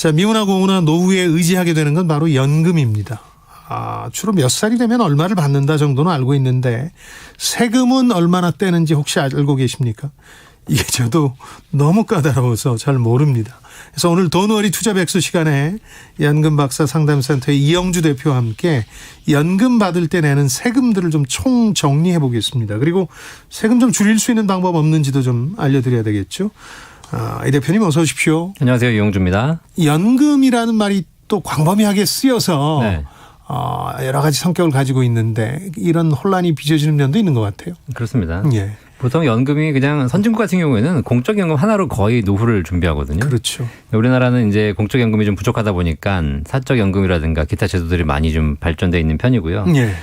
자, 미우나 고우나 노후에 의지하게 되는 건 바로 연금입니다. 주로 몇 살이 되면 얼마를 받는다 정도는 알고 있는데 세금은 얼마나 떼는지 혹시 알고 계십니까? 이게 저도 너무 까다로워서 잘 모릅니다. 그래서 오늘 돈벌이 투자백수 시간에 연금 박사 상담센터의 이영주 대표와 함께 연금 받을 때 내는 세금들을 좀 총정리해 보겠습니다. 그리고 세금 좀 줄일 수 있는 방법 없는지도 좀 알려드려야 되겠죠. 이 대표님 어서 오십시오. 안녕하세요. 이영주입니다. 연금이라는 말이 또 광범위하게 쓰여서 네. 여러 가지 성격을 가지고 있는데 이런 혼란이 빚어지는 면도 있는 것 같아요. 그렇습니다. 예. 보통 연금이 그냥 선진국 같은 경우에는 공적연금 하나로 거의 노후를 준비하거든요. 그렇죠. 우리나라는 이제 공적연금이 좀 부족하다 보니까 사적연금이라든가 기타 제도들이 많이 좀 발전돼 있는 편이고요. 예.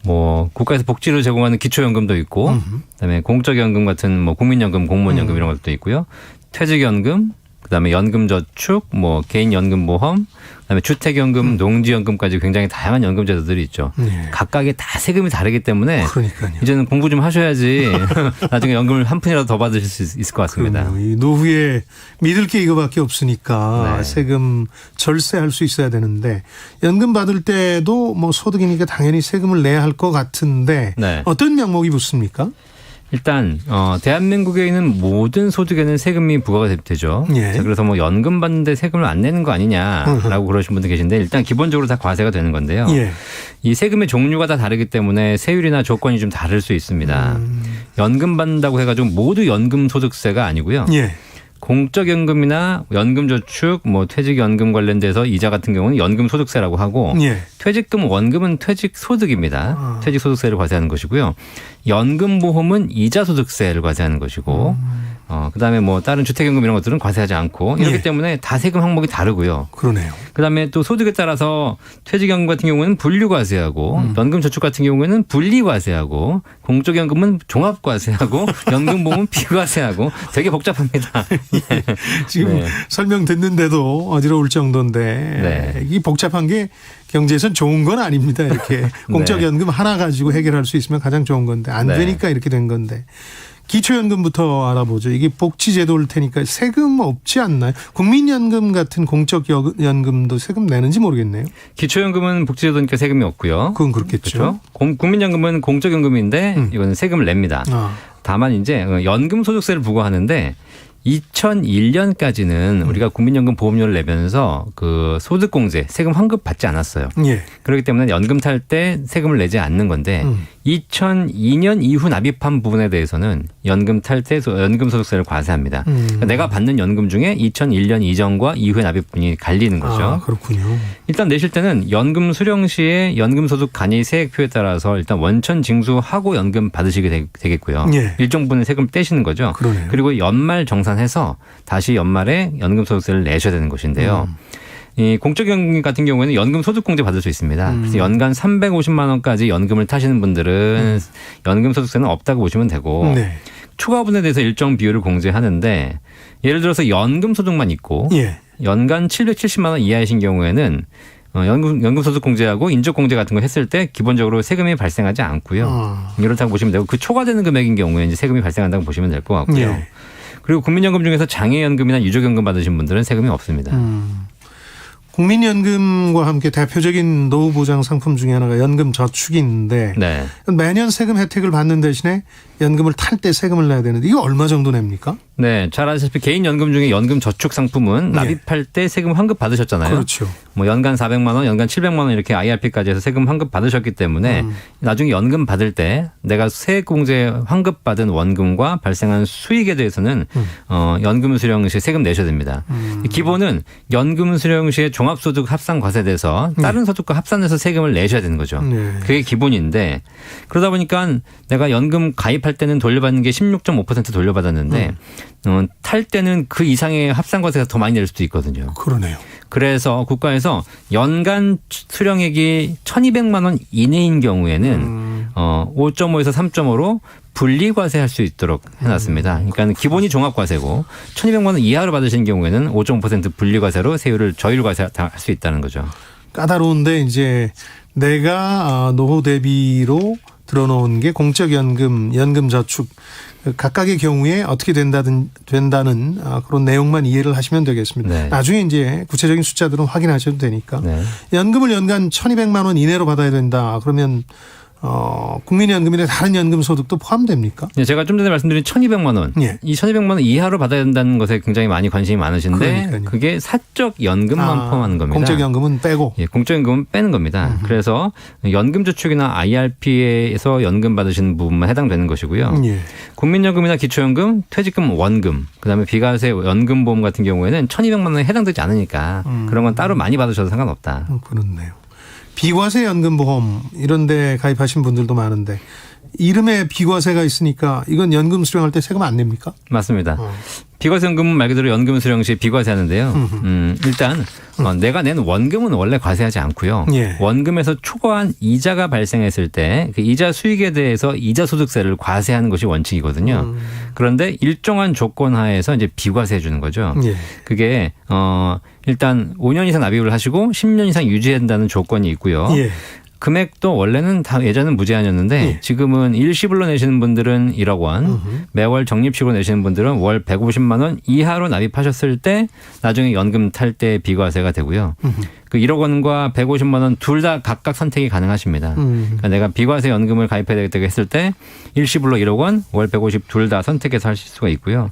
뭐 국가에서 복지를 제공하는 기초연금도 있고, 그다음에 공적연금 같은 뭐 국민연금, 공무원연금 이런 것도 있고요. 퇴직연금, 그다음에 연금저축, 뭐 개인연금보험, 그다음에 주택연금, 농지연금까지 굉장히 다양한 연금 제도들이 있죠. 네. 각각의 다 세금이 다르기 때문에 그러니까요. 이제는 공부 좀 하셔야지 나중에 연금을 한 푼이라도 더 받으실 수 있을 것 같습니다. 그럼요. 이 노후에 믿을 게 이거밖에 없으니까 네. 세금 절세할 수 있어야 되는데 연금 받을 때도 뭐 소득이니까 당연히 세금을 내야 할 것 같은데 네. 어떤 명목이 붙습니까? 일단 대한민국에 있는 모든 소득에는 세금이 부과가 되죠. 예. 자, 그래서 뭐 연금 받는데 세금을 안 내는 거 아니냐라고 그러신 분들 계신데 일단 기본적으로 다 과세가 되는 건데요. 예. 이 세금의 종류가 다 다르기 때문에 세율이나 조건이 좀 다를 수 있습니다. 연금 받는다고 해가지고 모두 연금 소득세가 아니고요. 예. 공적연금이나 연금저축, 뭐 퇴직연금 관련돼서 이자 같은 경우는 연금소득세라고 하고 예. 퇴직금 원금은 퇴직소득입니다. 퇴직소득세를 과세하는 것이고요. 연금보험은 이자소득세를 과세하는 것이고 그다음에 뭐 다른 주택연금 이런 것들은 과세하지 않고 이렇기 예. 때문에 다 세금 항목이 다르고요. 그러네요. 그다음에 또 소득에 따라서 퇴직연금 같은 경우는 분류과세하고 연금저축 같은 경우에는 분리과세하고 공적연금은 종합과세하고 연금보험은 비과세하고 되게 복잡합니다. 지금 네. 설명 듣는데도 어지러울 정도인데 네. 이 복잡한 게 경제에선 좋은 건 아닙니다. 이렇게 공적연금 하나 가지고 해결할 수 있으면 가장 좋은 건데 안 네. 되니까 이렇게 된 건데 기초연금부터 알아보죠. 이게 복지제도일 테니까 세금 없지 않나요? 국민연금 같은 공적연금도 세금 내는지 모르겠네요. 기초연금은 복지제도니까 세금이 없고요. 그건 그렇겠죠. 그렇죠. 국민연금은 공적연금인데 이거는 세금을 냅니다. 다만 이제 연금소득세를 부과하는데 2001년까지는 우리가 국민연금 보험료를 내면서 그 소득공제, 세금 환급 받지 않았어요. 예. 그렇기 때문에 연금 탈 때 세금을 내지 않는 건데 2002년 이후 납입한 부분에 대해서는 연금 탈 때 연금소득세를 과세합니다. 그러니까 내가 받는 연금 중에 2001년 이전과 이후의 납입분이 갈리는 거죠. 그렇군요. 일단 내실 때는 연금 수령 시에 연금소득 간이 세액표에 따라서 일단 원천 징수하고 연금 받으시게 되겠고요. 예. 일정 부분의 세금 떼시는 거죠. 그러네요. 그리고 연말 정산해서 다시 연말에 연금소득세를 내셔야 되는 것인데요. 이 공적연금 같은 경우에는 연금소득공제 받을 수 있습니다. 그래서 연간 350만 원까지 연금을 타시는 분들은 연금소득세는 없다고 보시면 되고 네. 추가분에 대해서 일정 비율을 공제하는데 예를 들어서 연금소득만 있고 예. 연간 770만 원 이하이신 경우에는 연금소득 공제하고 인적공제 같은 거 했을 때 기본적으로 세금이 발생하지 않고요. 이렇다고 보시면 되고 그 초과되는 금액인 경우에 이제 세금이 발생한다고 보시면 될 것 같고요. 예. 그리고 국민연금 중에서 장애연금이나 유족연금 받으신 분들은 세금이 없습니다. 국민연금과 함께 대표적인 노후보장 상품 중에 하나가 연금저축인데 네. 매년 세금 혜택을 받는 대신에 연금을 탈 때 세금을 내야 되는데 이거 얼마 정도 냅니까? 네, 잘 아시다시피 개인연금 중에 연금저축 상품은 납입할 때 세금 환급 받으셨잖아요. 그렇죠. 뭐 연간 400만 원, 연간 700만 원 이렇게 IRP까지 해서 세금 환급 받으셨기 때문에 나중에 연금 받을 때 내가 세액공제 환급 받은 원금과 발생한 수익에 대해서는 연금 수령 시 세금 내셔야 됩니다. 기본은 연금 수령 시에 종합소득 합산과세돼서 다른 소득과 합산해서 세금을 내셔야 되는 거죠. 네. 그게 기본인데 그러다 보니까 내가 연금 가입할 때는 돌려받는 게 16.5% 돌려받았는데 탈 때는 그 이상의 합산과세가 더 많이 낼 수도 있거든요. 그러네요. 그래서 국가에서 연간 수령액이 1,200만 원 이내인 경우에는 5.5에서 3.5로 분리과세할 수 있도록 해놨습니다. 그러니까 기본이 종합과세고 1,200만 원 이하로 받으신 경우에는 5.5% 분리과세로 세율을 저율과세할 수 있다는 거죠. 까다로운데 이제 내가 노후 대비로 들어놓은 게 공적연금, 연금저축 각각의 경우에 어떻게 된다는 그런 내용만 이해를 하시면 되겠습니다. 네. 나중에 이제 구체적인 숫자들은 확인하셔도 되니까. 네. 연금을 연간 1,200만 원 이내로 받아야 된다. 그러면 국민연금이나 다른 연금 소득도 포함됩니까? 네, 제가 좀 전에 말씀드린 1,200만 원. 예. 이 1,200만 원 이하로 받아야 된다는 것에 굉장히 많이 관심이 많으신데 그러니까요. 그게 사적 연금만 포함하는 겁니다. 공적연금은 빼고. 예, 공적연금은 빼는 겁니다. 그래서 연금저축이나 IRP에서 연금 받으시는 부분만 해당되는 것이고요. 예. 국민연금이나 기초연금, 퇴직금, 원금, 그다음에 비과세 연금보험 같은 경우에는 1,200만 원에 해당되지 않으니까 그런 건 따로 많이 받으셔도 상관없다. 그렇네요. 비과세 연금보험 이런 데 가입하신 분들도 많은데 이름에 비과세가 있으니까 이건 연금 수령할 때 세금 안 냅니까? 맞습니다. 비과세연금은 말 그대로 연금 수령 시 비과세하는데요. 일단 내가 낸 원금은 원래 과세하지 않고요. 예. 원금에서 초과한 이자가 발생했을 때 그 이자 수익에 대해서 이자 소득세를 과세하는 것이 원칙이거든요. 그런데 일정한 조건 하에서 이제 비과세해 주는 거죠. 예. 그게 일단 5년 이상 납입을 하시고 10년 이상 유지한다는 조건이 있고요. 예. 금액도 원래는 다 예전은 무제한이었는데 예. 지금은 일시불로 내시는 분들은 1억 원, 매월 적립식으로 내시는 분들은 월 150만 원 이하로 납입하셨을 때 나중에 연금 탈 때 비과세가 되고요. 그 1억 원과 150만 원 둘 다 각각 선택이 가능하십니다. 그러니까 내가 비과세 연금을 가입해야 되겠다고 했을 때 일시불로 1억 원, 월 150 둘 다 선택해서 하실 수가 있고요.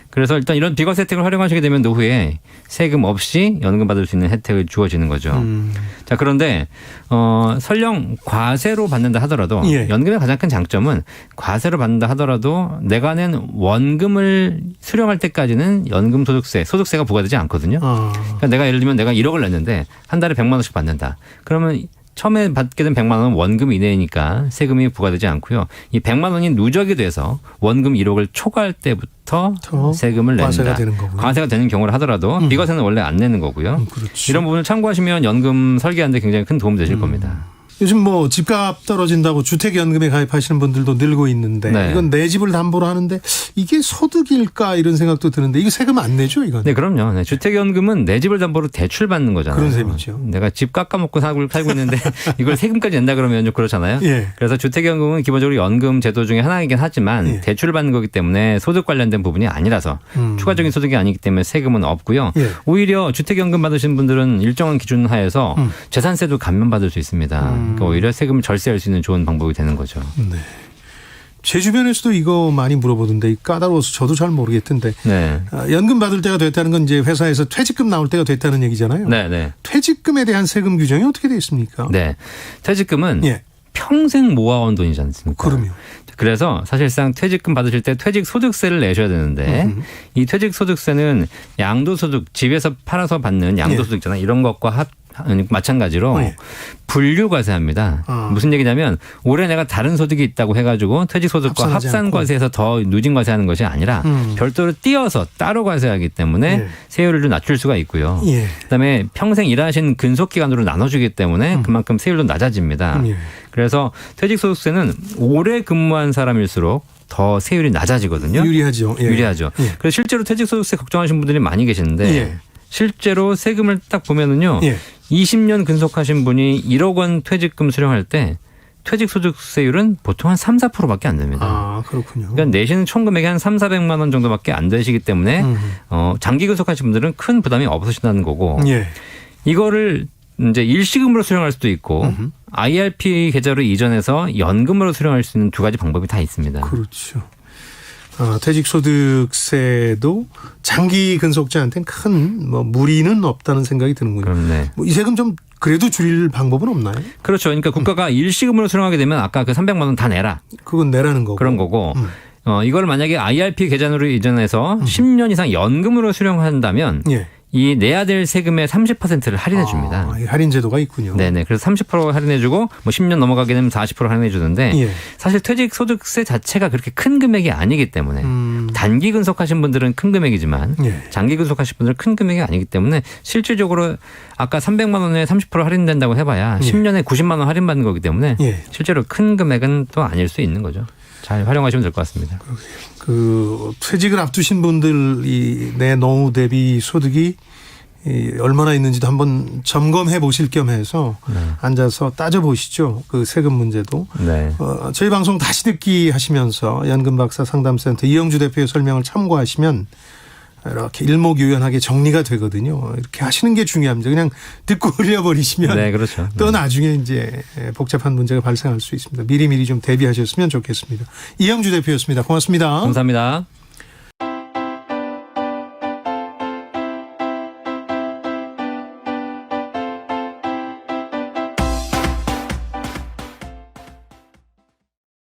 그래서 일단 이런 비과세 혜택을 활용하시게 되면 노후에 세금 없이 연금 받을 수 있는 혜택이 주어지는 거죠. 자, 그런데 설령 과세로 받는다 하더라도 예. 연금의 가장 큰 장점은 과세로 받는다 하더라도 내가 낸 원금을 수령할 때까지는 연금 소득세가 부과되지 않거든요. 그러니까 내가 예를 들면 내가 1억을 냈는데 한 달에 100만 원씩 받는다. 그러면 처음에 받게 된 100만 원은 원금 이내니까 세금이 부과되지 않고요. 이 100만 원이 누적이 돼서 원금 1억을 초과할 때부터 세금을 낸다. 과세가 되는 거고요. 과세가 되는 경우를 하더라도 비과세는 원래 안 내는 거고요. 그렇죠. 이런 부분을 참고하시면 연금 설계하는 데 굉장히 큰 도움이 되실 겁니다. 요즘 뭐 집값 떨어진다고 주택연금에 가입하시는 분들도 늘고 있는데 네. 이건 내 집을 담보로 하는데 이게 소득일까 이런 생각도 드는데 이거 세금 안 내죠 이건? 네, 그럼요. 네, 주택연금은 내 집을 담보로 대출받는 거잖아요. 그런 셈이죠. 내가 집 깎아먹고 살고 있는데 이걸 세금까지 낸다 그러면 좀 그렇잖아요. 예. 그래서 주택연금은 기본적으로 연금 제도 중에 하나이긴 하지만 예. 대출을 받는 거기 때문에 소득 관련된 부분이 아니라서 추가적인 소득이 아니기 때문에 세금은 없고요. 예. 오히려 주택연금 받으신 분들은 일정한 기준 하에서 재산세도 감면받을 수 있습니다. 그러니까 오히려 세금을 절세할 수 있는 좋은 방법이 되는 거죠. 네. 제 주변에서도 이거 많이 물어보던데 까다로워서 저도 잘 모르겠던데 네. 연금 받을 때가 됐다는 건 이제 회사에서 퇴직금 나올 때가 됐다는 얘기잖아요. 네, 네. 퇴직금에 대한 세금 규정이 어떻게 되어 있습니까? 네. 퇴직금은 예. 평생 모아온 돈이지 않습니까? 그럼요. 그래서 사실상 퇴직금 받으실 때 퇴직소득세를 내셔야 되는데 이 퇴직소득세는 양도소득, 집에서 팔아서 받는 양도소득 있잖아요. 이런 것과 마찬가지로 예. 분류과세합니다. 무슨 얘기냐면 올해 내가 다른 소득이 있다고 해가지고 퇴직소득과 합산하지 합산과세해서 더 누진과세하는 것이 아니라 별도로 띄어서 따로 과세하기 때문에 예. 세율을 좀 낮출 수가 있고요. 예. 그다음에 평생 일하신 근속기간으로 나눠주기 때문에 그만큼 세율도 낮아집니다. 예. 그래서 퇴직소득세는 오래 근무한 사람일수록 더 세율이 낮아지거든요. 유리하죠. 예. 유리하죠. 예. 그래서 실제로 퇴직소득세 걱정하시는 분들이 많이 계시는데 예. 실제로 세금을 딱 보면은요. 예. 20년 근속하신 분이 1억 원 퇴직금 수령할 때 퇴직소득세율은 보통 한 3, 4%밖에 안 됩니다. 아, 그렇군요. 그러니까 내시는 총 금액이 한 3, 400만 원 정도밖에 안 되시기 때문에 장기 근속하신 분들은 큰 부담이 없으시다는 거고 예. 이거를 이제 일시금으로 수령할 수도 있고 IRP 계좌로 이전해서 연금으로 수령할 수 있는 두 가지 방법이 다 있습니다. 그렇죠. 퇴직소득세도 장기 근속자한테는 큰 무리는 없다는 생각이 드는군요. 그럼 네. 이 세금 좀 그래도 줄일 방법은 없나요? 그렇죠. 그러니까 국가가 일시금으로 수령하게 되면 아까 그 300만 원 다 내라. 그건 내라는 거고. 그런 거고. 이걸 만약에 IRP 계좌로 이전해서 10년 이상 연금으로 수령한다면 예. 이 내야 될 세금의 30%를 할인해 줍니다. 할인 제도가 있군요. 네네. 그래서 30% 할인해주고 뭐 10년 넘어가게 되면 40% 할인해주는데 예. 사실 퇴직소득세 자체가 그렇게 큰 금액이 아니기 때문에 단기 근속하신 분들은 큰 금액이지만 예. 장기 근속하신 분들은 큰 금액이 아니기 때문에 실질적으로 아까 300만 원에 30% 할인된다고 해봐야 10년에 90만 원 할인받는 거기 때문에 예. 실제로 큰 금액은 또 아닐 수 있는 거죠. 잘 활용하시면 될 것 같습니다. 퇴직을 앞두신 분들이 내 노후 대비 소득이 얼마나 있는지도 한번 점검해 보실 겸 해서 앉아서 따져보시죠. 그 세금 문제도. 네. 저희 방송 다시 듣기 하시면서 연금박사 상담센터 이영주 대표의 설명을 참고하시면 이렇게 일목요연하게 정리가 되거든요. 이렇게 하시는 게 중요합니다. 그냥 듣고 흘려버리시면 네, 그렇죠. 또 나중에 이제 복잡한 문제가 발생할 수 있습니다. 미리미리 좀 대비하셨으면 좋겠습니다. 이영주 대표였습니다. 고맙습니다. 감사합니다.